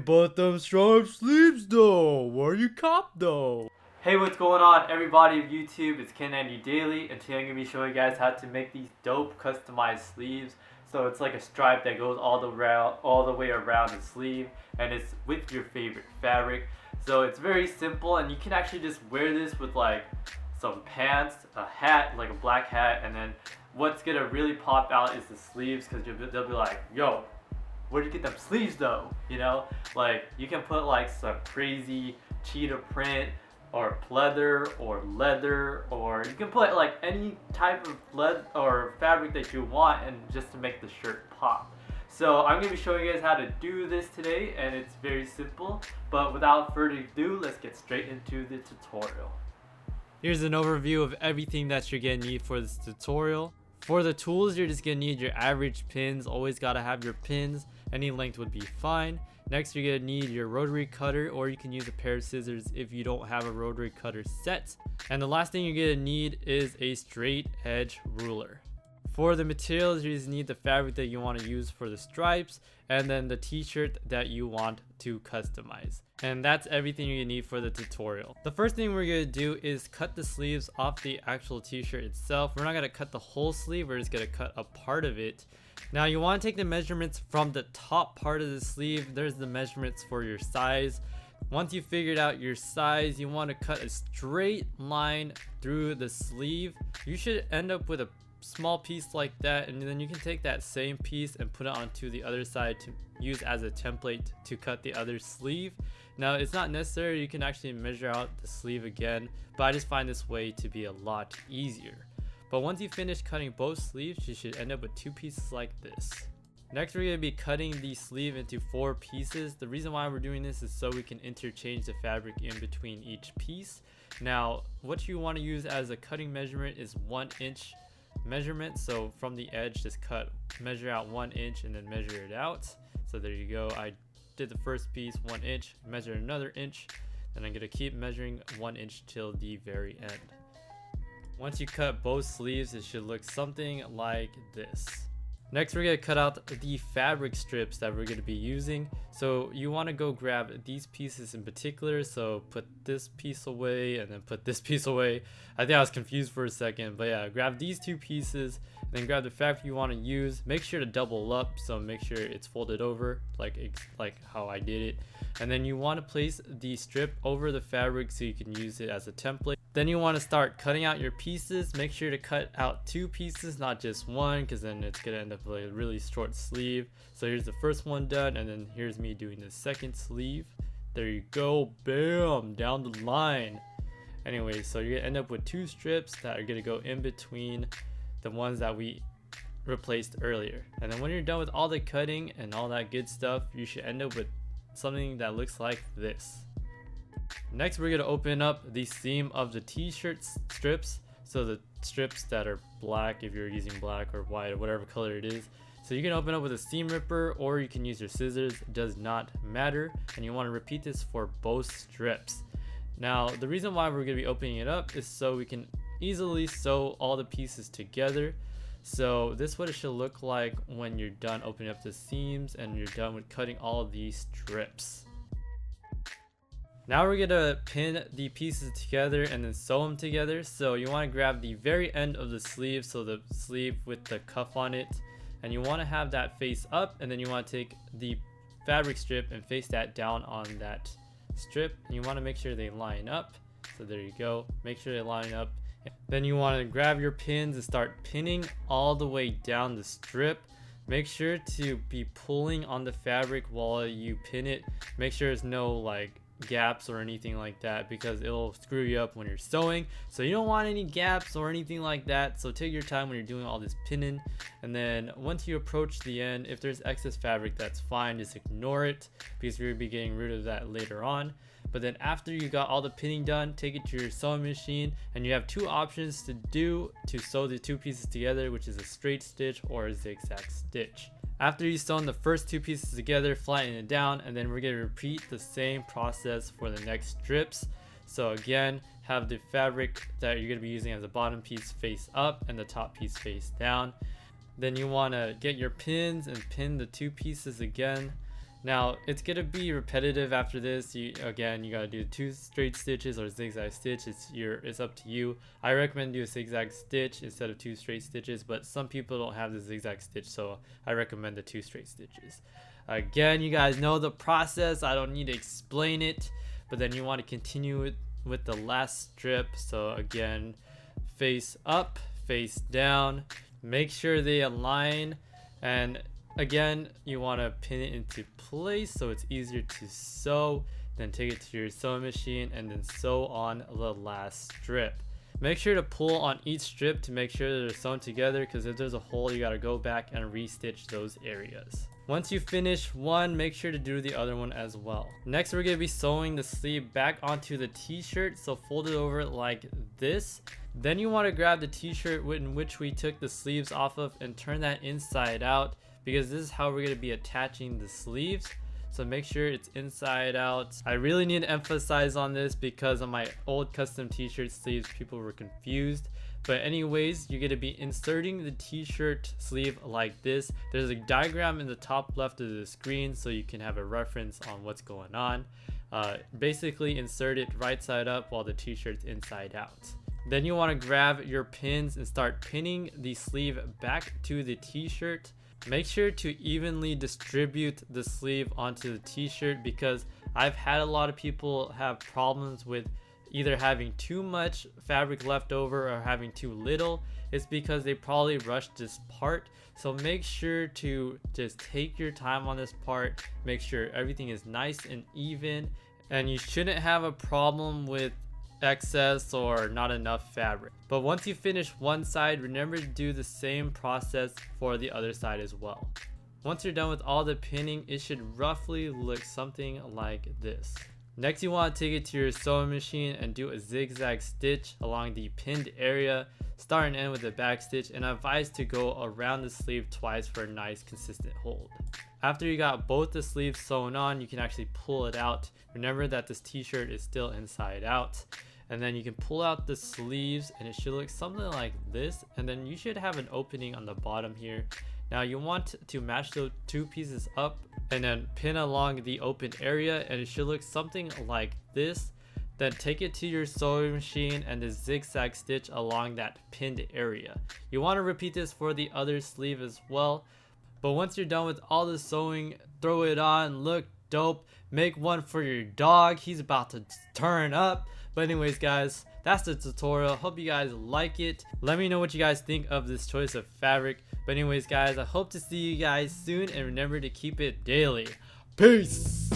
but them striped sleeves though, where you cop though? Hey, what's going on everybody of YouTube? It's Kaaaaaaad Daily, and today I'm going to be showing you guys how to make these dope customized sleeves. So it's like a stripe that goes all the way around the sleeve, and it's with your favorite fabric. So it's very simple, and you can actually just wear this with like some pants, a hat, like a black hat, and then what's going to really pop out is the sleeves, because they'll be like, yo, where'd you get them sleeves though? You know, like you can put like some crazy cheetah print or pleather or leather, or you can put like any type of leather or fabric that you want, and just to make the shirt pop. So I'm going to be showing you guys how to do this today, and it's very simple. But without further ado, let's get straight into the tutorial. Here's an overview of everything that you're gonna need for this tutorial. For the tools, you're just gonna need your average pins. Always gotta have your pins. Any length would be fine. Next, you're gonna need your rotary cutter, or you can use a pair of scissors if you don't have a rotary cutter set. And the last thing you're gonna need is a straight edge ruler. For the materials, you just need the fabric that you want to use for the stripes, and then the t-shirt that you want to customize. And that's everything you need for the tutorial. The first thing we're going to do is cut the sleeves off the actual t-shirt itself. We're not going to cut the whole sleeve, we're just going to cut a part of it. Now you want to take the measurements from the top part of the sleeve. There's the measurements for your size. Once you figured out your size, you want to cut a straight line through the sleeve. You should end up with a small piece like that, and then you can take that same piece and put it onto the other side to use as a template to cut the other sleeve. Now it's not necessary, you can actually measure out the sleeve again, but I just find this way to be a lot easier. But once you finish cutting both sleeves, you should end up with two pieces like this. Next, we're going to be cutting the sleeve into 4 pieces. The reason why we're doing this is so we can interchange the fabric in between each piece. Now what you want to use as a cutting measurement is 1 inch measurement. So from the edge, just measure out 1 inch and then measure it out. So there you go. I did the first piece 1 inch, measure another inch, and I'm going to keep measuring 1 inch till the very end. Once you cut both sleeves, it should look something like this. Next, we're going to cut out the fabric strips that we're going to be using. So you want to go grab these pieces in particular. So put this piece away and then put this piece away. I think I was confused for a second, but yeah, grab these 2 pieces and then grab the fabric you want to use. Make sure to double up, so make sure it's folded over like how I did it. And then you want to place the strip over the fabric so you can use it as a template. Then you want to start cutting out your pieces. Make sure to cut out 2 pieces, not just 1, because then it's going to end up like a really short sleeve. So here's the first one done, and then here's me doing the second sleeve. There you go, bam, down the line. Anyway, so you're going to end up with 2 strips that are going to go in between the ones that we replaced earlier. And then when you're done with all the cutting and all that good stuff, you should end up with something that looks like this. Next, we're going to open up the seam of the t-shirt strips. So the strips that are black, if you're using black or white or whatever color it is. So you can open up with a seam ripper, or you can use your scissors, it does not matter. And you want to repeat this for both strips. Now the reason why we're going to be opening it up is so we can easily sew all the pieces together. So this is what it should look like when you're done opening up the seams and you're done with cutting all of these strips. Now we're gonna pin the pieces together and then sew them together. So you want to grab the very end of the sleeve, so the sleeve with the cuff on it, and you want to have that face up, and then you want to take the fabric strip and face that down on that strip, and you want to make sure they line up. So there you go, make sure they line up. Then you want to grab your pins and start pinning all the way down the strip. Make sure to be pulling on the fabric while you pin it. Make sure there's no like gaps or anything like that, because it'll screw you up when you're sewing. So you don't want any gaps or anything like that. So take your time when you're doing all this pinning. And then once you approach the end, if there's excess fabric, that's fine, just ignore it, because we'll be getting rid of that later on. But then after you got all the pinning done, take it to your sewing machine, and you have 2 options to sew the 2 pieces together, which is a straight stitch or a zigzag stitch. After you sew the first 2 pieces together, flatten it down, and then we're going to repeat the same process for the next strips. So again, have the fabric that you're going to be using as a bottom piece face up and the top piece face down. Then you want to get your pins and pin the 2 pieces again. Now it's gonna be repetitive after this. You gotta do 2 straight stitches or zigzag stitch. It's up to you. I recommend do a zigzag stitch instead of 2 straight stitches, but some people don't have the zigzag stitch, so I recommend the 2 straight stitches. Again, you guys know the process. I don't need to explain it, but then you want to continue it with the last strip. So again, face up, face down, make sure they align, and again, you want to pin it into place so it's easier to sew. Then take it to your sewing machine and then sew on the last strip. Make sure to pull on each strip to make sure that they're sewn together, because if there's a hole, you got to go back and restitch those areas. Once you finish one, make sure to do the other one as well. Next, we're going to be sewing the sleeve back onto the t-shirt, so fold it over like this. Then you want to grab the t-shirt in which we took the sleeves off of and turn that inside out, because this is how we're going to be attaching the sleeves. So make sure it's inside out. I really need to emphasize on this because on my old custom t-shirt sleeves, people were confused. But anyways, you're going to be inserting the t-shirt sleeve like this. There's a diagram in the top left of the screen so you can have a reference on what's going on. Basically insert it right side up while the t-shirt's inside out. Then you want to grab your pins and start pinning the sleeve back to the t-shirt. Make sure to evenly distribute the sleeve onto the t-shirt, because I've had a lot of people have problems with either having too much fabric left over or having too little. It's because they probably rushed this part. So make sure to just take your time on this part, make sure everything is nice and even, and you shouldn't have a problem with excess or not enough fabric. But once you finish one side, remember to do the same process for the other side as well. Once you're done with all the pinning, it should roughly look something like this. Next, you want to take it to your sewing machine and do a zigzag stitch along the pinned area. Start and end with a back stitch, and advise to go around the sleeve twice for a nice consistent hold. After you got both the sleeves sewn on, you can actually pull it out. Remember that this t-shirt is still inside out. And then you can pull out the sleeves and it should look something like this. And then you should have an opening on the bottom here. Now you want to match those 2 pieces up and then pin along the open area, and it should look something like this. Then take it to your sewing machine and the zigzag stitch along that pinned area. You want to repeat this for the other sleeve as well. But once you're done with all the sewing, throw it on, look dope. Make one for your dog, he's about to turn up. But anyways guys, that's the tutorial. Hope you guys like it. Let me know what you guys think of this choice of fabric. But anyways guys, I hope to see you guys soon, and remember to keep it daily. Peace!